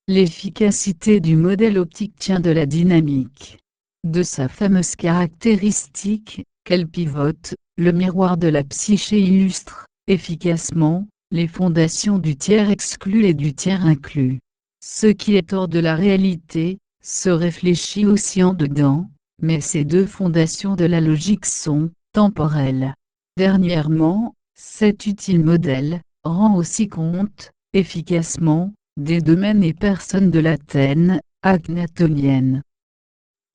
L'efficacité du modèle optique tient de la dynamique de sa fameuse caractéristique, qu'elle pivote. Le miroir de la psyché illustre, efficacement, les fondations du tiers exclu et du tiers inclus. Ce qui est hors de la réalité, se réfléchit aussi en dedans, mais ces deux fondations de la logique sont temporelles. Dernièrement, cet utile modèle rend aussi compte, efficacement, des domaines et personnes de l'Athènes akhnatonienne.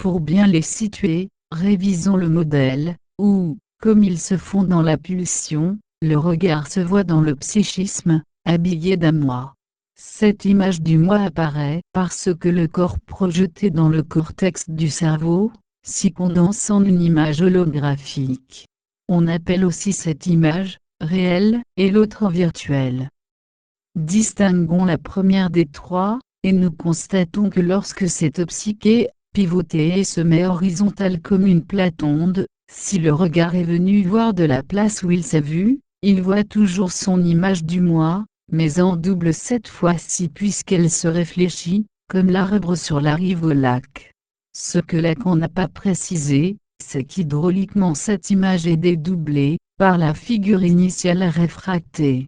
Pour bien les situer, révisons le modèle, où, comme il se fond dans la pulsion, le regard se voit dans le psychisme, habillé d'un moi. Cette image du moi apparaît parce que le corps projeté dans le cortex du cerveau, s'y condense en une image holographique. On appelle aussi cette image réelle et l'autre virtuelle. Distinguons la première des trois, et nous constatons que lorsque cette psyché pivoter et se met horizontale comme une platonde, si le regard est venu voir de la place où il s'est vu, il voit toujours son image du moi, mais en double cette fois-ci puisqu'elle se réfléchit, comme l'arbre sur la rive au lac. Ce que Lacan n'a pas précisé, c'est qu'hydrauliquement cette image est dédoublée, par la figure initiale réfractée.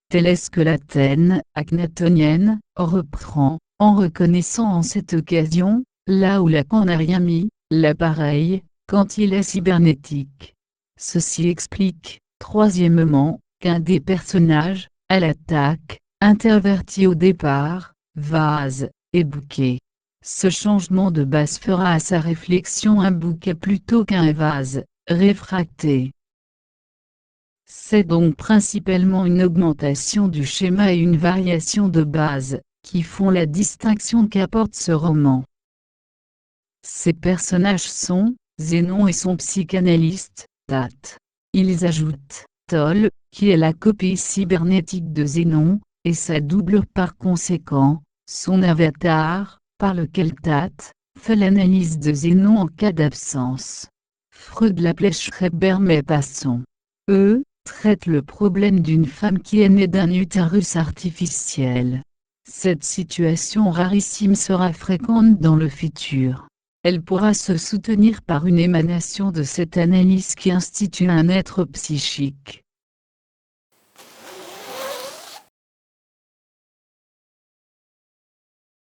Telle est ce que l'Athènes akhnatonienne reprend, en reconnaissant en cette occasion, là où Lacan n'a rien mis, l'appareil, quand il est cybernétique. Ceci explique, troisièmement, qu'un des personnages, à l'attaque, interverti au départ, vase, et bouquet. Ce changement de base fera à sa réflexion un bouquet plutôt qu'un vase, réfracté. C'est donc principalement une augmentation du schéma et une variation de base, qui font la distinction qu'apporte ce roman. Ces personnages sont, Zénon et son psychanalyste, Tat. Ils ajoutent, Toll, qui est la copie cybernétique de Zénon, et sa double par conséquent, son avatar, par lequel Tat fait l'analyse de Zénon en cas d'absence. Freud l'appelait Schreiber mais passons. Eux traite le problème d'une femme qui est née d'un utérus artificiel. Cette situation rarissime sera fréquente dans le futur. Elle pourra se soutenir par une émanation de cette analyse qui institue un être psychique.